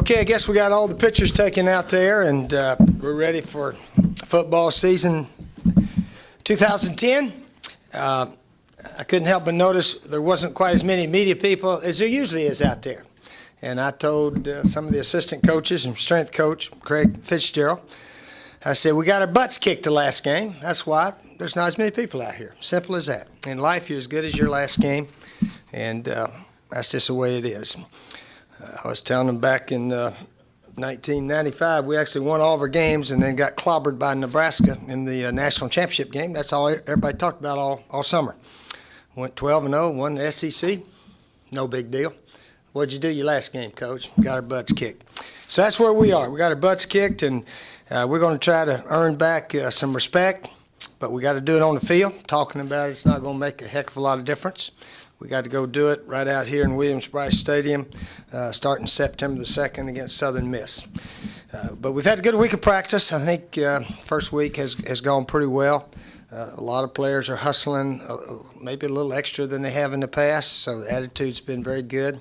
Okay, I guess we got all the pictures taken out there, and we're ready for football season 2010. I couldn't help but notice there wasn't quite as many media people as there usually is out there. And I told some of the assistant coaches and strength coach, Craig Fitzgerald, I said, we got our butts kicked the last game. That's why there's not as many people out here. Simple as that. In life, you're as good as your last game, and that's just the way it is. I was telling them back in 1995, we actually won all of our games and then got clobbered by Nebraska in the national championship game. That's all everybody talked about all summer. Went 12-0, won the SEC. No big deal. What'd you do your last game, Coach? Got our butts kicked. So that's where we are. We got our butts kicked, and we're going to try to earn back some respect, but we got to do it on the field. Talking about it's not going to make a heck of a lot of difference. We got to go do it right out here in Williams-Brice Stadium starting September the 2nd against Southern Miss. But we've had a good week of practice. I think first week has gone pretty well. A lot of players are hustling, maybe a little extra than they have in the past, so the attitude's been very good.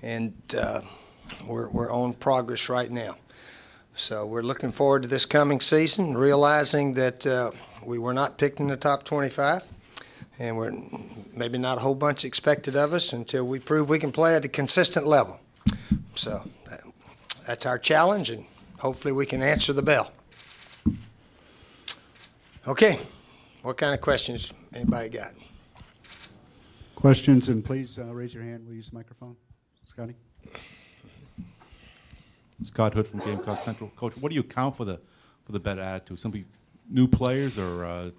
And we're on progress right now. So we're looking forward to this coming season, realizing that we were not picked in the top 25. And we're maybe not a whole bunch expected of us until we prove we can play at a consistent level. So that's our challenge, and hopefully we can answer the bell. Okay, what kind of questions anybody got? Questions, and please raise your hand. We'll use the microphone. Scotty? Scott Hood from Gamecock Central. Coach, what do you account for the better attitude? Simply new players, or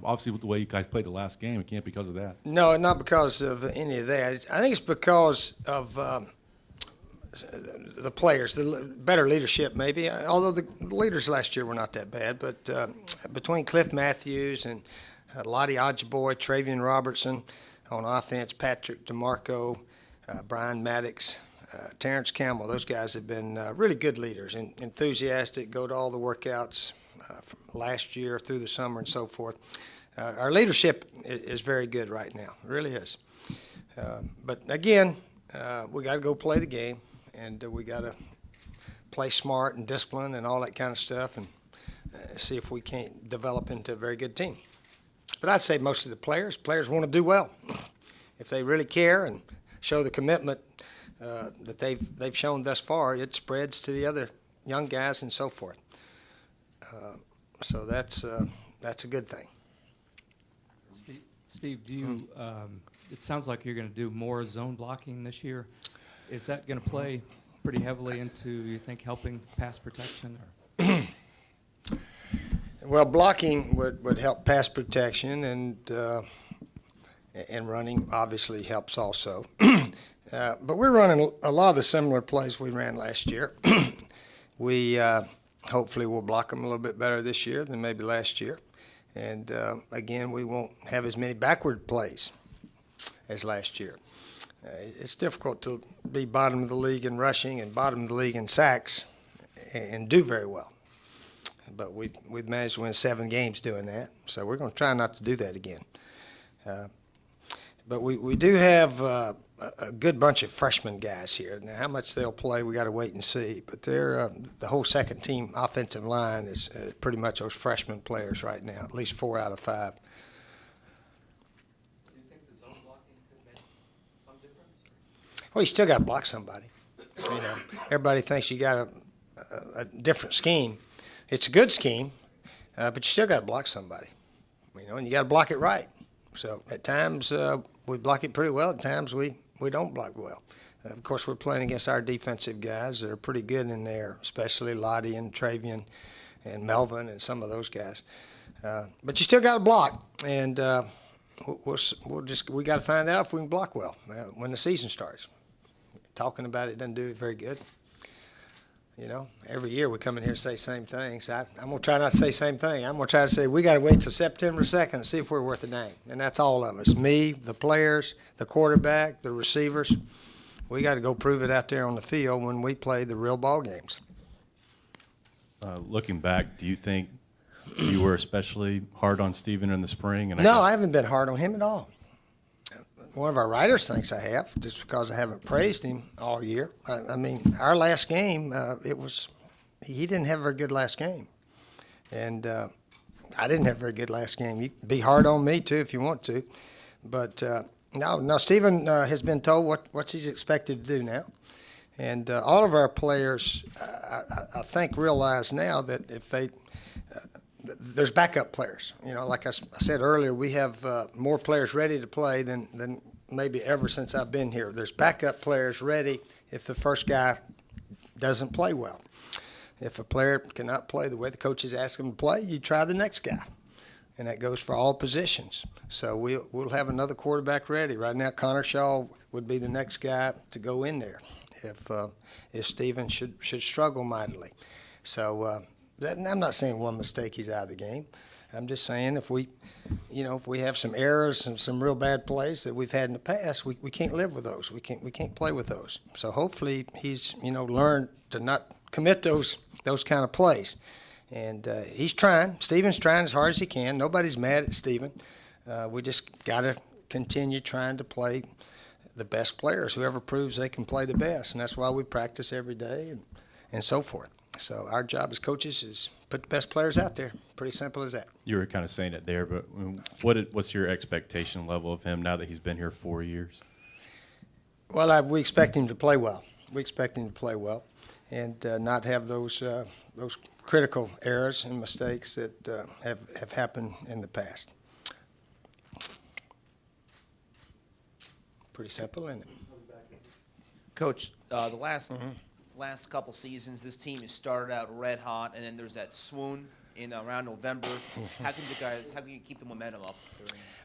obviously with the way you guys played the last game, it can't be because of that. No, not because of any of that. I think it's because of the players, the better leadership maybe, although the leaders last year were not that bad. But between Cliff Matthews and Lottie Ojibwe, Travian Robertson on offense, Patrick DeMarco, Brian Maddox, Terrence Campbell, those guys have been really good leaders and enthusiastic, go to all the workouts from last year through the summer and so forth. Our leadership is very good right now. It really is. But again, we got to go play the game, and we got to play smart and discipline and all that kind of stuff, and see if we can't develop into a very good team. But I'd say most of the players want to do well. If they really care and show the commitment that they've shown thus far, it spreads to the other young guys and so forth. So that's a good thing. Steve, do you? It sounds like you're going to do more zone blocking this year. Is that going to play pretty heavily into, you think, helping pass protection? Or? Well, blocking would help pass protection, and running obviously helps also. But we're running a lot of the similar plays we ran last year. We hopefully we'll block them a little bit better this year than maybe last year. And again, we won't have as many backward plays as last year. It's difficult to be bottom of the league in rushing and bottom of the league in sacks and do very well. But we've managed to win 7 games doing that, so we're going to try not to do that again. But we do have a good bunch of freshman guys here. Now, how much they'll play, we got to wait and see. But they're the whole second team offensive line is pretty much those freshman players right now, at least 4 out of 5. Do you think the zone blocking could make some difference? Well, you still got to block somebody. You know, everybody thinks you got a different scheme. It's a good scheme, but you still got to block somebody. You know, and you got to block it right. So at times we block it pretty well. At times we don't block well. Of course, we're playing against our defensive guys that are pretty good in there, especially Lottie and Travian and Melvin and some of those guys. But you still got to block, and we got to find out if we can block well when the season starts. Talking about it doesn't do it very good. You know, every year we come in here and say the same things. I'm going to try not to say the same thing. I'm going to try to say we got to wait till September 2nd and see if we're worth a dang. And that's all of us, me, the players, the quarterback, the receivers. We got to go prove it out there on the field when we play the real ball games. Looking back, do you think you were especially hard on Steven in the spring? And No, I haven't been hard on him at all. one of our writers thinks I have, just because I haven't praised him all year. I mean, our last game, he didn't have a very good last game. And I didn't have a very good last game. You can be hard on me, too, if you want to. But, no, Stephen has been told what he's expected to do now. And all of our players, I think, realize now that if they there's backup players. You know, like I said earlier, we have more players ready to play than maybe ever since I've been here. There's backup players ready if the first guy doesn't play well. If a player cannot play the way the coaches ask him to play, you try the next guy. And that goes for all positions. So we'll have another quarterback ready. Right now, Connor Shaw would be the next guy to go in there if Stephen should struggle mightily. So I'm not saying one mistake he's out of the game. I'm just saying if we have some errors and some real bad plays that we've had in the past, we can't live with those. We can't play with those. So hopefully he's learned to not commit those kind of plays. And he's trying. Stephen's trying as hard as he can. Nobody's mad at Stephen. We just got to continue trying to play the best players, whoever proves they can play the best. And that's why we practice every day and so forth. So our job as coaches is put the best players out there. Pretty simple as that. You were kind of saying it there, but what's your expectation level of him now that he's been here 4 years? Well, we expect him to play well. We expect him to play well and not have those critical errors and mistakes that have happened in the past. Pretty simple, isn't it? Coach, the last couple seasons, this team has started out red hot, and then there's that swoon in around November. How can you keep the momentum up?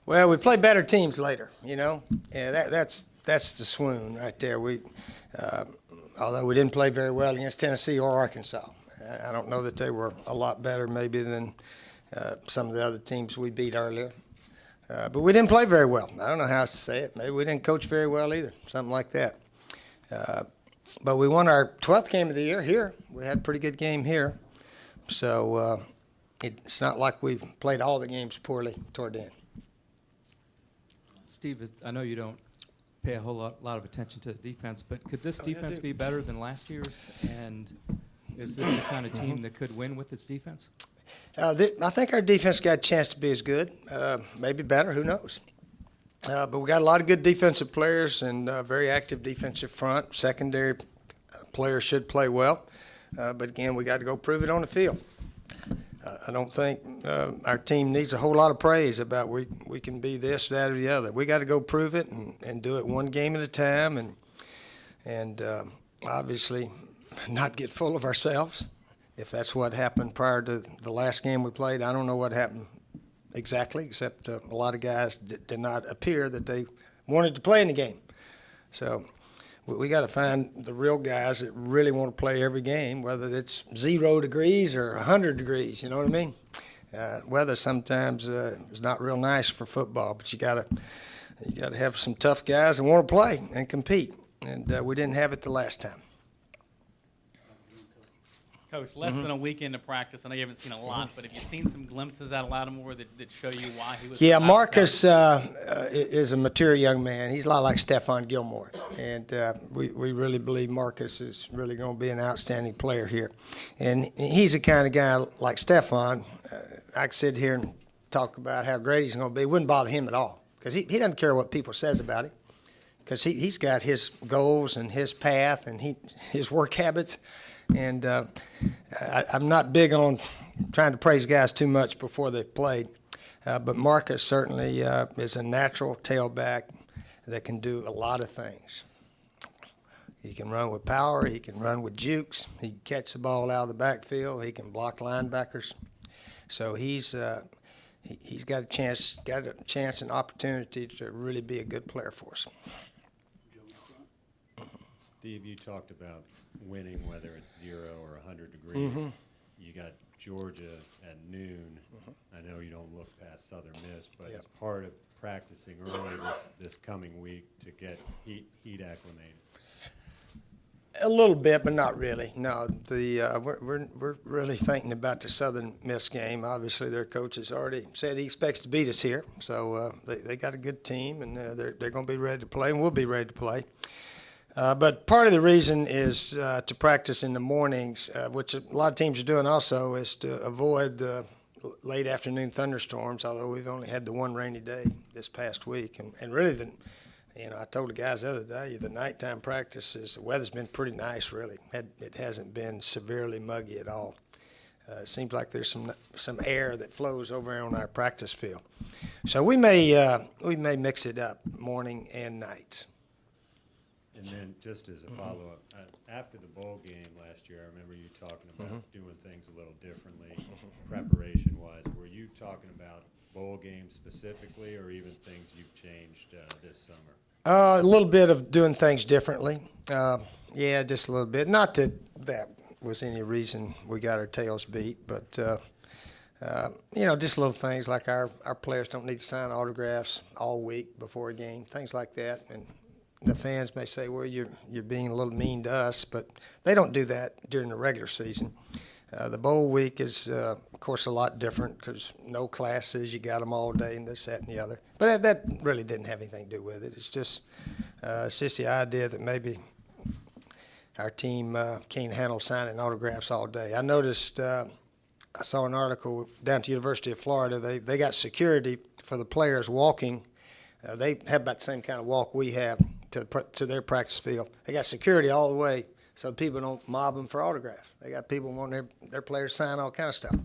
Well, we play better teams later, Yeah, that's the swoon right there. Although we didn't play very well against Tennessee or Arkansas, I don't know that they were a lot better maybe than some of the other teams we beat earlier. But we didn't play very well. I don't know how else to say it. Maybe we didn't coach very well either, something like that. But we won our 12th game of the year here. We had a pretty good game here. So it's not like we played all the games poorly toward the end. Steve, I know you don't pay a whole lot of attention to the defense, but could this yeah, I defense do. be better than last year's? And is this the kind of team that could win with its defense? I think our defense got a chance to be as good, maybe better, who knows. But we got a lot of good defensive players and very active defensive front. Secondary players should play well. But again, we got to go prove it on the field. I don't think our team needs a whole lot of praise about we can be this, that, or the other. We got to go prove it and do it one game at a time and obviously not get full of ourselves. If that's what happened prior to the last game we played, I don't know what happened exactly, except a lot of guys did not appear that they wanted to play in the game. So we got to find the real guys that really want to play every game, whether it's 0 degrees or 100 degrees, you know what I mean? Weather sometimes is not real nice for football, but you got to have some tough guys that want to play and compete, and we didn't have it the last time. Coach, less than a weekend of practice. I know you haven't seen a lot, but have you seen some glimpses out of Lattimore that show you why he was? Yeah, Marcus is a mature young man. He's a lot like Stephon Gilmore, and we really believe Marcus is really going to be an outstanding player here. And he's the kind of guy like Stephon. I could sit here and talk about how great he's going to be. It wouldn't bother him at all because he doesn't care what people says about him because he's got his goals and his path and his work habits. And I'm not big on trying to praise guys too much before they've played. But Marcus certainly is a natural tailback that can do a lot of things. He can run with power. He can run with jukes. He can catch the ball out of the backfield. He can block linebackers. So he's got a chance and opportunity to really be a good player for us. Steve, you talked about winning, whether it's 0 or 100 degrees. You got Georgia at noon. I know you don't look past Southern Miss, but Yep. it's part of practicing early this coming week to get heat acclimated. A little bit, but not really. No, we're really thinking about the Southern Miss game. Obviously, their coach has already said he expects to beat us here, so they got a good team, and they're going to be ready to play, and we'll be ready to play. But part of the reason is to practice in the mornings, which a lot of teams are doing also, is to avoid late afternoon thunderstorms. Although we've only had the one rainy day this past week, and really I told the guys the other day, the nighttime practices, the weather's been pretty nice, really. It hasn't been severely muggy at all. It seems like there's some air that flows over on our practice field. So we may mix it up morning and nights. And then just as a follow-up, after the bowl game last year, I remember you talking about doing things a little differently, preparation-wise. Were you talking about bowl games specifically, or even things you've changed this summer? A little bit of doing things differently. Yeah, just a little bit. Not that that was any reason we got our tails beat, but, just little things like our players don't need to sign autographs all week before a game, things like that. And the fans may say, well, you're being a little mean to us, but they don't do that during the regular season. The bowl week is, of course, a lot different because no classes. You got them all day and this, that, and the other. But that really didn't have anything to do with it. It's just the idea that maybe our team can't handle signing autographs all day. I noticed, I saw an article down at the University of Florida. They got security for the players walking. They have about the same kind of walk we have to their practice field. They got security all the way so people don't mob them for autographs. They got people wanting their players to sign all kind of stuff.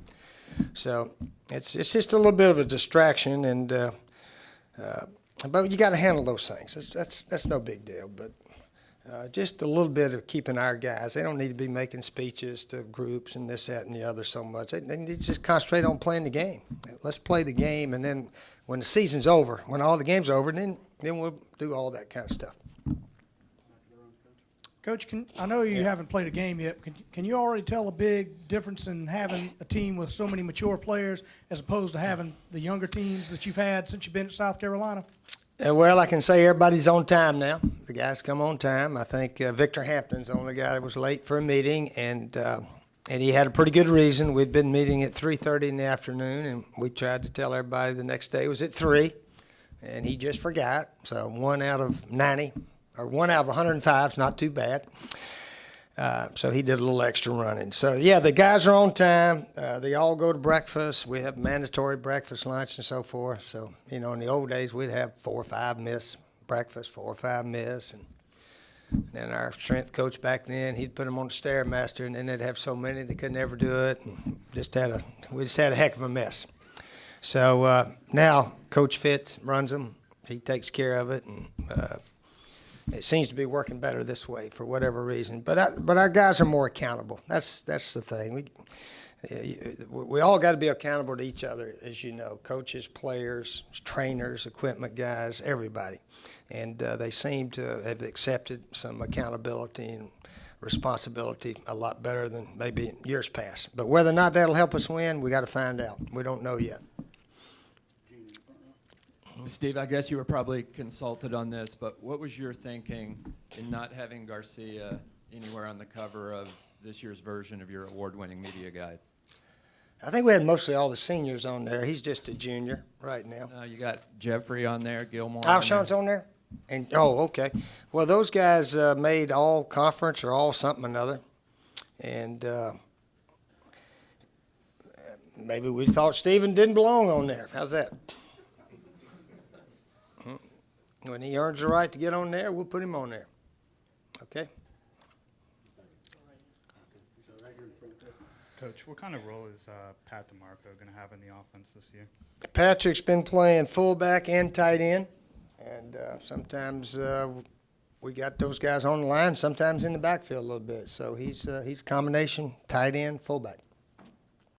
So it's just a little bit of a distraction, and but you got to handle those things. That's no big deal. But just a little bit of keeping our guys. They don't need to be making speeches to groups and this, that, and the other so much. They need to just concentrate on playing the game. Let's play the game, and then when the season's over, when all the games are over, then we'll do all that kind of stuff. Coach, I know you haven't played a game yet. Can you already tell a big difference in having a team with so many mature players as opposed to having the younger teams that you've had since you've been at South Carolina? Well, I can say everybody's on time now. The guys come on time. I think Victor Hampton's the only guy that was late for a meeting, and he had a pretty good reason. We'd been meeting at 3:30 in the afternoon, and we tried to tell everybody the next day was at 3, and he just forgot. So 1 out of 90. Or 1 out of 105 is not too bad. So he did a little extra running. So, yeah, the guys are on time. They all go to breakfast. We have mandatory breakfast, lunch, and so forth. So, in the old days, we'd have 4 or 5 miss breakfast, 4 or 5 miss. And then our strength coach back then, he'd put them on the Stairmaster, and then they'd have so many they couldn't ever do it. And we just had a heck of a mess. So now Coach Fitz runs them. He takes care of it, and it seems to be working better this way for whatever reason. But our guys are more accountable. That's the thing. We all got to be accountable to each other, as you know, coaches, players, trainers, equipment guys, everybody. And they seem to have accepted some accountability and responsibility a lot better than maybe years past. But whether or not that'll help us win, we got to find out. We don't know yet. Steve, I guess you were probably consulted on this, but what was your thinking in not having Garcia anywhere on the cover of this year's version of your award-winning media guide? I think we had mostly all the seniors on there. He's just a junior right now. You got Jeffrey on there, Gilmore. Alshon's on there? Okay. Well, those guys made all conference or all something or another. And maybe we thought Stephen didn't belong on there. How's that? When he earns the right to get on there, we'll put him on there. Okay? Coach, what kind of role is Pat DeMarco going to have in the offense this year? Patrick's been playing fullback and tight end, and sometimes we got those guys on the line, sometimes in the backfield a little bit. So he's a combination tight end, fullback.